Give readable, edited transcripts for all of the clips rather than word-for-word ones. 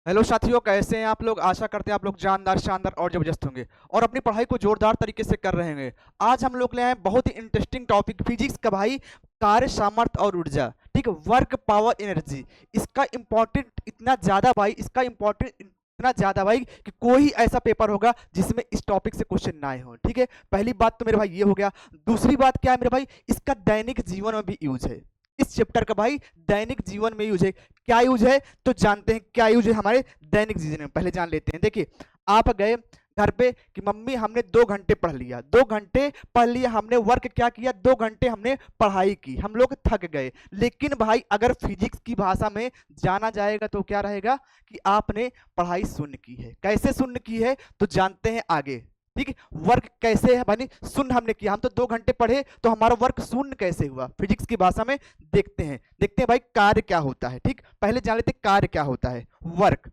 Hello साथियों, कैसे हैं आप लोग। आशा करते हैं आप लोग जानदार, शानदार और जबरदस्त होंगे और अपनी पढ़ाई को जोरदार तरीके से कर रहे होंगे। आज हम लोग ले आए हैं बहुत ही इंटरेस्टिंग टॉपिक, फिजिक्स का भाई। कार्य, सामर्थ्य और ऊर्जा। ठीक है, वर्क, पावर, एनर्जी। इसका इंपॉर्टेंट इतना ज्यादा भाई, इसका इंपॉर्टेंट इतना ज्यादा भाई कि कोई ऐसा पेपर होगा जिसमें इस टॉपिक से क्वेश्चन ना आए हो। ठीक है, पहली बात तो मेरे भाई ये हो गया। दूसरी बात क्या है मेरे भाई, इसका दैनिक जीवन में भी यूज है। इस चैप्टर का भाई दैनिक जीवन में यूज है। क्या यूज है तो जानते हैं, क्या यूज है हमारे दैनिक जीवन में, पहले जान लेते हैं। देखिए, आप गए घर पे कि मम्मी हमने 2 घंटे पढ़ लिया, 2 घंटे पढ़ लिया हमने, वर्क क्या किया, 2 घंटे हमने पढ़ाई की, हम लोग थक गए। लेकिन भाई अगर फिजिक्स की भाषा में जाना जाएगा तो क्या रहेगा कि आपने पढ़ाई शून्य की है। कैसे शून्य की है तो जानते हैं आगे। ठीक है, वर्क कैसे है भाई, शून्य हमने किया, हम तो 2 घंटे पढ़े तो हमारा वर्क शून्य कैसे हुआ फिजिक्स की भाषा में। देखते हैं भाई कार्य क्या होता है। ठीक, पहले जान लेते हैं कार्य क्या होता है। वर्क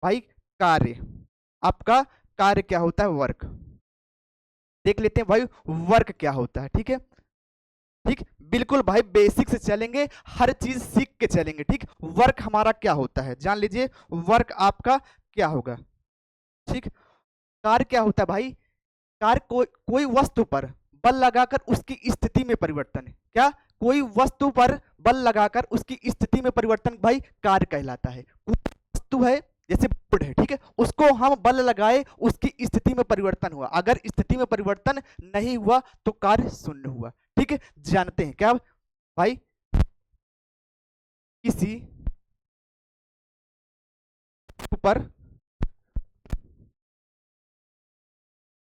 भाई, कार्य, आपका कार्य क्या होता है, वर्क। देख लेते हैं भाई वर्क क्या होता है। ठीक है, ठीक, बिल्कुल भाई बेसिक से चलेंगे, हर चीज सीख के चलेंगे। ठीक, वर्क हमारा क्या होता है जान लीजिए, वर्क आपका क्या होगा। ठीक, कार्य क्या होता है भाई, कार्य कोई वस्तु पर बल लगाकर उसकी स्थिति में परिवर्तन। क्या, कोई वस्तु पर बल लगाकर उसकी स्थिति में परिवर्तन भाई कार्य कहलाता है। कोई वस्तु है जैसे बोर्ड है, ठीक है, उसको हम बल लगाए, उसकी स्थिति में परिवर्तन हुआ, अगर स्थिति में परिवर्तन नहीं हुआ तो कार्य शून्य हुआ। ठीक है, जानते हैं क्या भाई, किसी वस्तु पर,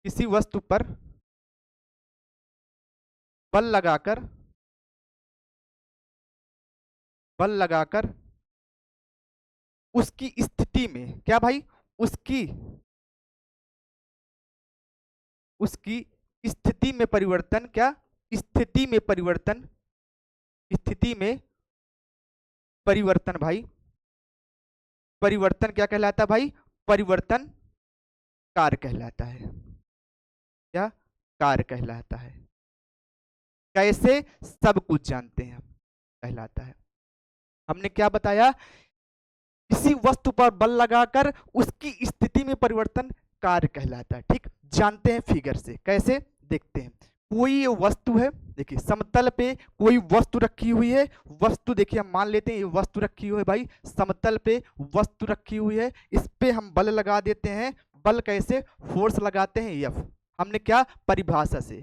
किसी वस्तु पर बल लगाकर, बल लगाकर उसकी स्थिति में, क्या भाई, उसकी उसकी स्थिति में परिवर्तन, क्या, स्थिति में परिवर्तन, स्थिति में परिवर्तन भाई, परिवर्तन क्या कहलाता है भाई, परिवर्तन कार्य कहलाता है। क्या, कार्य कहलाता है। कैसे, सब कुछ जानते हैं हम, कहलाता है। हमने क्या बताया, किसी वस्तु पर बल लगाकर उसकी स्थिति में परिवर्तन कार्य कहलाता है। ठीक, जानते हैं फिगर से, कैसे देखते हैं। कोई ये वस्तु है, देखिए समतल पे कोई वस्तु रखी हुई है, वस्तु देखिए हम मान लेते हैं ये वस्तु रखी हुई है भाई, समतल पे वस्तु रखी हुई है, इस पे हम बल लगा देते हैं। बल कैसे, फोर्स लगाते हैं एफ। हमने क्या, परिभाषा से,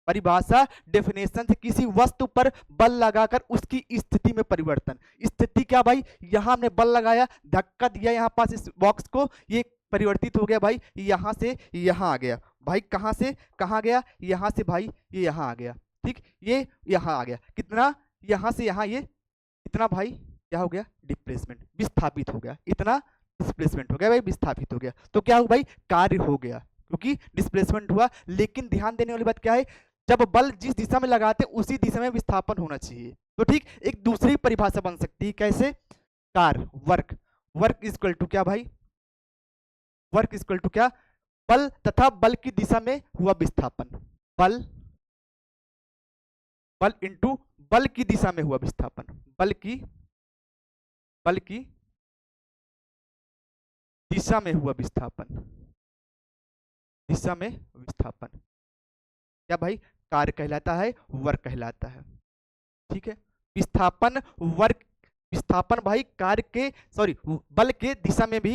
परिभाषा डेफिनेशन से, किसी वस्तु पर बल लगाकर उसकी स्थिति में परिवर्तन। स्थिति क्या भाई, यहां हमने बल लगाया, धक्का दिया यहाँ पास इस बॉक्स को, ये परिवर्तित हो गया भाई, यहां से यहां आ गया भाई, कहां से कहां गया, यहां से भाई ये यहां आ गया। ठीक, ये यहां आ गया, कितना, यहां से यहां, ये इतना भाई क्या हो गया, डिस्प्लेसमेंट, विस्थापित हो गया, इतना डिस्प्लेसमेंट हो गया भाई, विस्थापित हो गया। तो क्या हो भाई, कार्य हो गया क्योंकि डिस्प्लेसमेंट हुआ। लेकिन ध्यान देने वाली बात क्या है, जब बल जिस दिशा में लगाते हैं उसी दिशा में विस्थापन होना चाहिए। तो ठीक, एक दूसरी परिभाषा बन सकती है, कैसे, कार्य, वर्क, वर्क इक्वल टू क्या भाई, वर्क इक्वल टू क्या, बल तथा बल की दिशा में हुआ विस्थापन। बल, बल इंटू बल की दिशा में हुआ विस्थापन, बल की दिशा में हुआ विस्थापन, दिशा में विस्थापन क्या भाई, कार्य कहलाता है, वर्क कहलाता है। ठीक है, विस्थापन, वर्क, विस्थापन भाई कार्य के, सॉरी, बल के दिशा में भी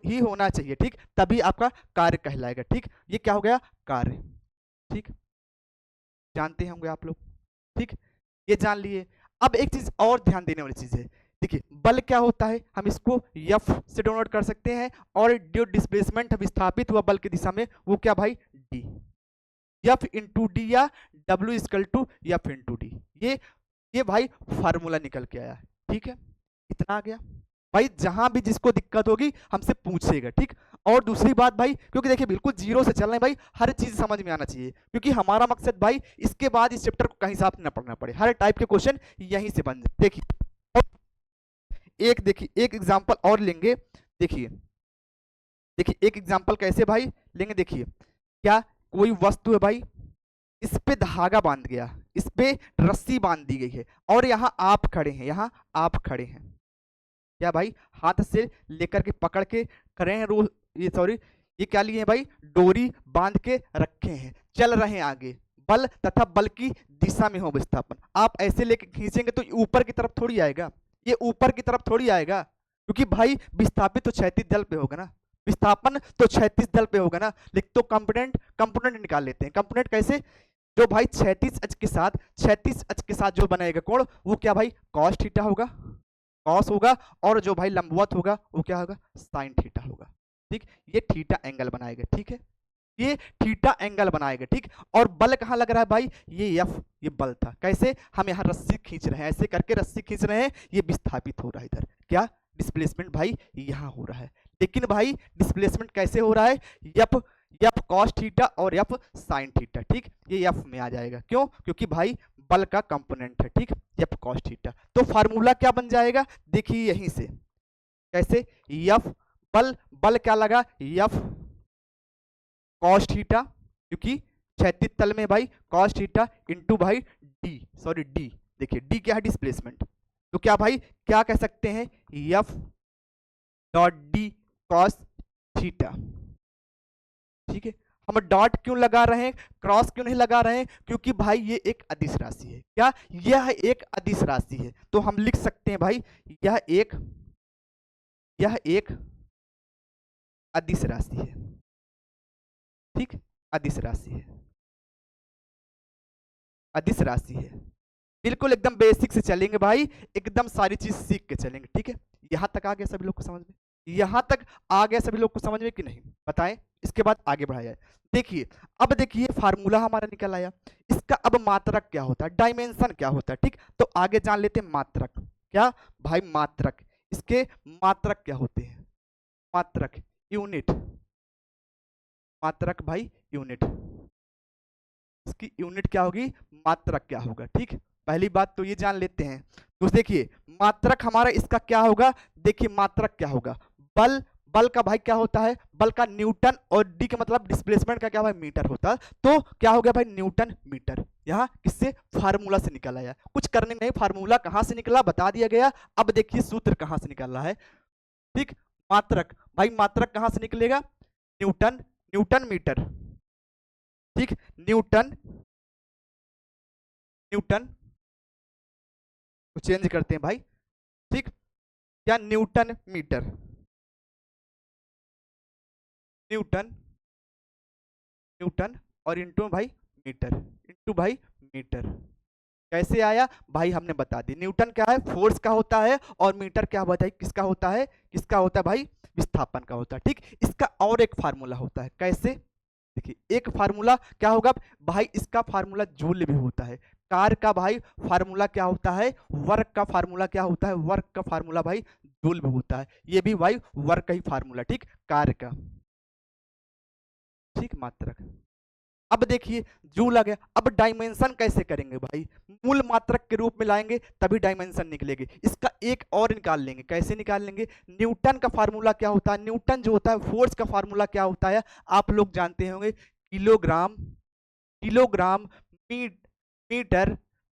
ही होना चाहिए। ठीक, तभी आपका कार्य कहलाएगा। ठीक, ये क्या हो गया, कार्य। ठीक, जानते होंगे आप लोग। ठीक, ये जान लिए। अब एक चीज और ध्यान देने वाली चीज है, देखिए बल क्या होता है, हम इसको एफ से डिनोट कर सकते हैं, और जो डिस्प्लेसमेंट विस्थापित हुआ बल की दिशा में वो क्या भाई, डी, एफ इंटू डी, या W equal to F into D. ये भाई फार्मूला निकल के आया है। ठीक है, इतना आ गया भाई, जहां भी जिसको दिक्कत होगी हमसे पूछेगा। ठीक, और दूसरी बात भाई, क्योंकि देखिए बिल्कुल जीरो से चल रहे हैं भाई, हर चीज समझ में आना चाहिए, क्योंकि हमारा मकसद भाई इसके बाद इस चैप्टर को कहीं साफ न पढ़ना पड़े, हर टाइप के क्वेश्चन यहीं से बन जाए। देखिए, देखिए एक एग्जाम्पल और लेंगे। देखिए, देखिए एक एग्जाम्पल कैसे भाई लेंगे, देखिए क्या, कोई वस्तु है भाई, इस पे धागा बांध गया, इस पे रस्सी बांध दी गई है, और यहाँ आप खड़े हैं, यहाँ आप खड़े हैं। क्या भाई, हाथ से लेकर के पकड़ के खड़े हैं, रो ये सॉरी ये क्या लिए हैं भाई, डोरी बांध के रखे हैं, चल रहे हैं आगे, बल तथा बल की दिशा में हो विस्थापन। आप ऐसे लेके खींचेंगे तो ऊपर की तरफ थोड़ी आएगा, ये ऊपर की तरफ थोड़ी आएगा, क्योंकि भाई विस्थापित तो क्षैतिज दल पे होगा ना, विस्थापन तो क्षैतिज दल पे होगा ना। लिख तो कंपोनेंट, कंपोनेंट निकाल लेते हैं। कंपोनेंट कैसे, जो भाई क्षैतिज अक्ष के साथ, क्षैतिज अक्ष के साथ जो बनाएगा कोण, वो क्या भाई कॉस थीटा होगा, कॉस होगा, और जो भाई लंबवत होगा वो क्या होगा, साइन थीटा होगा। ठीक, ये थीटा एंगल बनाएगा, ठीक है, ये थीटा एंगल बनाएगा, ठीक। और बल कहाँ लग रहा है भाई, ये एफ, ये बल था। कैसे, हम यहाँ रस्सी खींच रहे हैं, ऐसे करके रस्सी खींच रहे हैं, ये विस्थापित हो रहा है इधर, क्या डिस्प्लेसमेंट भाई यहाँ हो रहा है। लेकिन भाई डिस्प्लेसमेंट कैसे हो रहा है, यफ, यफ कॉस थीटा और यफ साइन थीटा, ठीक, ये यफ में आ जाएगा। क्यों, क्योंकि भाई बल का कंपोनेंट है, ठीक, यफ कॉस थीटा। तो फार्मूला क्या बन जाएगा, देखिए यहीं से, कैसे, यफ बल, बल क्या लगा, यफ कॉस थीटा, क्योंकि क्षैतिज तल में भाई कॉस थीटा इंटू भाई डी, सॉरी डी, देखिए डी क्या है, डिस्प्लेसमेंट। तो क्या भाई, क्या कह सकते हैं, F dot D cos theta, ठीक है। हम डॉट क्यों लगा रहे हैं, क्रॉस क्यों नहीं लगा रहे हैं, क्योंकि भाई ये एक अदिश राशि है, क्या, यह एक अदिश राशि है। तो हम लिख सकते हैं भाई, यह एक अदिश राशि है, ठीक, अदिश राशि है, अदिश राशि है। बिल्कुल एकदम बेसिक से चलेंगे भाई, एकदम सारी चीज सीख के चलेंगे, ठीक है। यहां तक आ गया सभी लोग को समझ में, यहां तक आ गया सभी लोग को समझ में कि नहीं, बताएं, इसके बाद आगे बढ़ाया जाए। देखिए, अब देखिए फार्मूला हमारा निकल आया, इसका अब मात्रक क्या होता है, डायमेंशन क्या होता है, ठीक। तो आगे जान लेते हैं मात्रक, क्या भाई मात्रक, इसके मात्रक क्या होते हैं, मात्रक यूनिट, मात्रक भाई यूनिट, इसकी यूनिट क्या होगी, मात्रक क्या होगा, ठीक। पहली बात तो ये जान लेते हैं। तो देखिए मात्रक हमारा इसका क्या होगा, देखिए मात्रक क्या होगा, बल, बल का भाई क्या होता है, बल का न्यूटन, और डी का मतलब डिस्प्लेसमेंट का क्या भाई मीटर होता है। तो क्या हो गया भाई, न्यूटन मीटर, यहाँ किससे, फार्मूला से निकल आया, कुछ करने नहीं, फार्मूला कहाँ से निकला बता दिया गया। अब देखिए सूत्र कहाँ से निकल रहा है, ठीक। मात्रक भाई, मात्रक कहाँ से निकलेगा, न्यूटन, न्यूटन मीटर, ठीक, न्यूटन, न्यूटन को चेंज करते हैं भाई, ठीक, क्या न्यूटन मीटर, न्यूटन, न्यूटन और इंटू भाई मीटर, इंटू भाई मीटर। कैसे आया भाई, हमने बता दी, न्यूटन क्या है, फोर्स का होता है, और मीटर क्या बताइए किसका होता है, किसका होता है भाई, विस्थापन का होता है, ठीक। इसका और एक फार्मूला होता है, कैसे, देखिए एक फार्मूला क्या होगा भाई, इसका फार्मूला जूल भी होता है। कार का भाई फार्मूला क्या होता है, वर्क का फार्मूला क्या होता है, वर्क का फार्मूला भाई जूल भी होता है, ये भी भाई वर्क का ही फार्मूला, ठीक, कार का, ठीक, मात्रक। अब देखिए जूल आ गया, अब डायमेंशन कैसे करेंगे भाई, मूल मात्रक के रूप में लाएंगे तभी डायमेंशन निकलेगी। इसका एक और निकाल लेंगे, कैसे निकाल लेंगे, न्यूटन का फार्मूला क्या होता है, न्यूटन जो होता है फोर्स का फार्मूला क्या होता है, आप लोग जानते होंगे, किलोग्राम, किलोग्राम मीटर,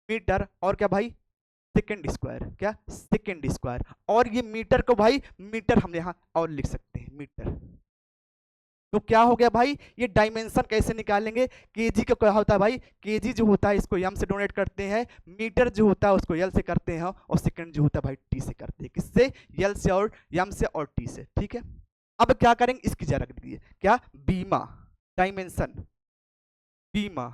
मीटर और क्या भाई, सेकेंड स्क्वायर, क्या सेकेंड स्क्वायर। और ये मीटर को भाई, मीटर हम यहाँ और लिख सकते हैं मीटर। तो क्या हो गया भाई, ये डायमेंशन कैसे निकालेंगे, केजी का क्या होता है भाई, केजी जो होता है इसको एम से डोनेट करते हैं, मीटर जो होता है उसको एल से करते हैं, और सेकंड जो होता है भाई टी से करते हैं, किससे, एल से और एम से और टी से, ठीक है। अब क्या करेंगे, इसकी जरा रख दीजिए, क्या बीमा, डायमेंशन, बीमा,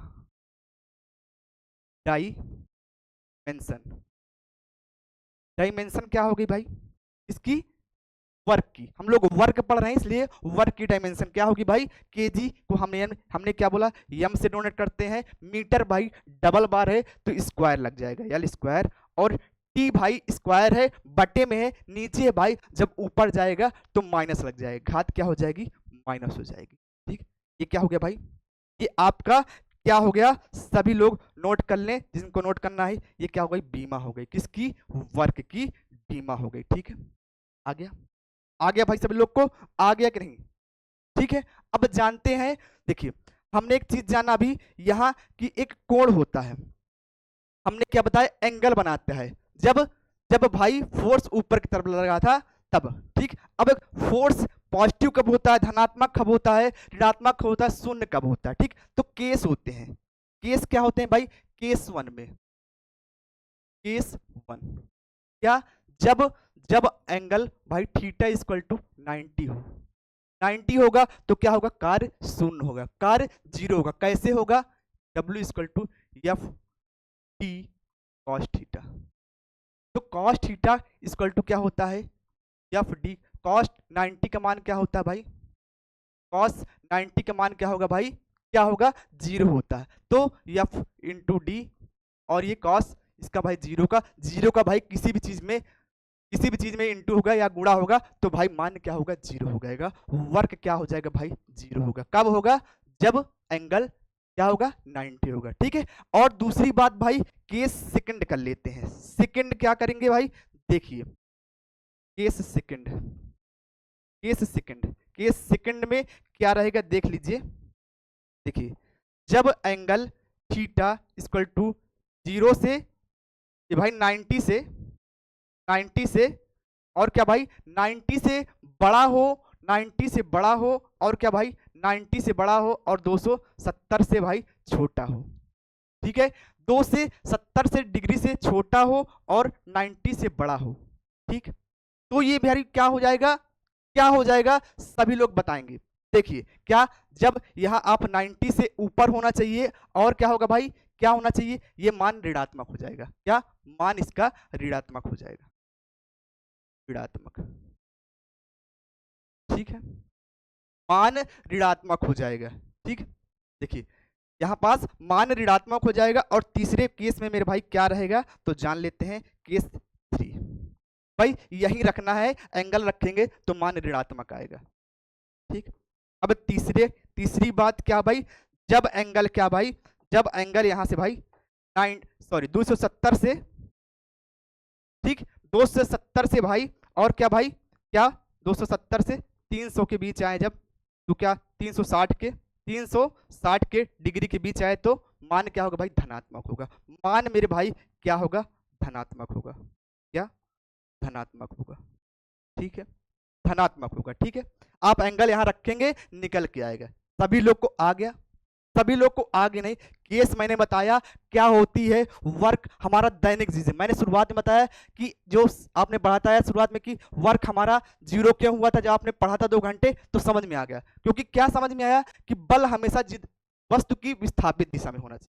डायमेंशन, डायमेंशन क्या होगी भाई, इसकी वर्क की, हम लोग वर्क पढ़ रहे हैं इसलिए वर्क की डायमेंशन क्या होगी भाई, केजी को हमने क्या बोला, एम से डोनेट करते हैं, मीटर भाई डबल बार है तो स्क्वायर लग जाएगा, एल स्क्वायर, और टी भाई स्क्वायर है बटे में है, नीचे है भाई, जब ऊपर जाएगा तो माइनस लग जाएगा, घात क्या हो जाएगी, माइनस हो जाएगी, ठीक। ये क्या हो गया भाई, ये आपका क्या हो गया, सभी लोग नोट कर लें जिनको नोट करना है, ये क्या हो गई, बीमा हो गई, किसकी, वर्क की बीमा हो गई, ठीक है। आ गया, आ गया भाई सभी लोग को, आ गया कि नहीं, ठीक है। अब जानते हैं, देखिए हमने एक चीज जाना अभी यहाँ कि एक कोण होता है, हमने क्या बताया, एंगल बनाता है, जब जब भाई फोर्स ऊपर की तरफ लगा था तब। ठीक, अब फोर्स पॉजिटिव कब होता है, धनात्मक कब होता है, ऋणात्मक कब होता है, शून्य कब होता है। ठीक, तो केस होते हैं। केस क्या होते हैं भाई, केस वन में, केस वन क्या, जब जब एंगल भाई थीटा इक्वल टू 90 हो, 90 होगा तो क्या होगा, कार्य शून्य होगा, कार्य जीरो होगा। कैसे होगा, W equal to F T cos theta. तो कॉस थीटा इक्वल टू क्या होता है, एफ डी। कॉस 90 का मान क्या होता है भाई, कॉस 90 का मान क्या होगा भाई, क्या होगा, जीरो होता है। तो एफ इंटू डी, और ये कॉस इसका भाई जीरो का भाई किसी भी चीज में इंटू होगा या गुणा होगा तो भाई मान क्या होगा, जीरो हो जाएगा। वर्क क्या हो जाएगा भाई, जीरो होगा। कब होगा, जब एंगल क्या होगा, 90 होगा। ठीक है, और दूसरी बात भाई, केस सेकंड कर लेते हैं। सेकंड क्या करेंगे भाई, देखिए केस सेकंड, केस सेकंड में क्या रहेगा देख लीजिए। देखिए, जब एंगल थीटा इक्वल टू 0 से ये भाई 90 से और क्या भाई 90 से बड़ा हो, 90 से बड़ा हो और क्या भाई 90 से बड़ा हो और 270 से भाई छोटा हो। ठीक है, 2 से 70 से डिग्री से छोटा हो और 90 से बड़ा हो। ठीक, तो ये भाई क्या हो जाएगा, क्या हो जाएगा, सभी लोग बताएंगे। देखिए क्या, जब यहाँ आप 90 से ऊपर होना चाहिए और क्या होगा भाई, क्या होना चाहिए, ये मान ऋणात्मक हो जाएगा। क्या मान इसका ऋणात्मक हो जाएगा, ऋणात्मक। ठीक है, मान ऋणात्मक हो जाएगा। ठीक, देखिए यहाँ पास मान ऋणात्मक हो जाएगा। और तीसरे केस में मेरे भाई क्या रहेगा, तो जान लेते हैं। केस 3 भाई यही रखना है, एंगल रखेंगे तो मान ऋणात्मक आएगा। ठीक, अब तीसरी बात क्या भाई, जब एंगल क्या भाई, जब एंगल यहां से भाई 270 से, ठीक 270 से भाई और क्या भाई, क्या 270 से 300 के बीच आए जब, तो क्या 360 के डिग्री के बीच आए तो मान क्या होगा भाई, धनात्मक होगा। मान मेरे भाई क्या होगा, धनात्मक होगा। क्या, धनात्मक होगा। ठीक है, धनात्मक होगा। ठीक है, आप एंगल यहां रखेंगे, निकल के आएगा। सभी लोग को आ गया, सभी लोग को आगे नहीं। केस मैंने बताया क्या होती है, वर्क हमारा दैनिक जीवन। मैंने शुरुआत में बताया कि जो आपने बताया शुरुआत में कि वर्क हमारा जीरो क्यों हुआ था, जब आपने पढ़ा था 2 घंटे तो समझ में आ गया। क्योंकि क्या समझ में आया कि बल हमेशा वस्तु की विस्थापित दिशा में होना चाहिए।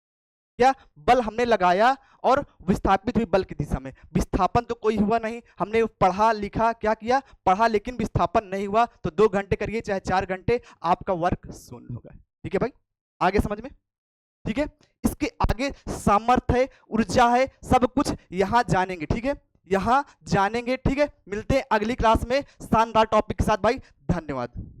क्या, बल हमने लगाया और विस्थापित हुई बल की दिशा में, विस्थापन तो कोई हुआ नहीं। हमने पढ़ा लिखा, क्या किया, पढ़ा लेकिन विस्थापन नहीं हुआ। तो 2 घंटे करिए चाहे 4 घंटे, आपका वर्क शून्य होगा। ठीक है भाई, आगे समझ में। ठीक है, इसके आगे सामर्थ्य है, ऊर्जा है, सब कुछ यहां जानेंगे। ठीक है, यहां जानेंगे। ठीक है, मिलते हैं अगली क्लास में शानदार टॉपिक के साथ भाई। धन्यवाद।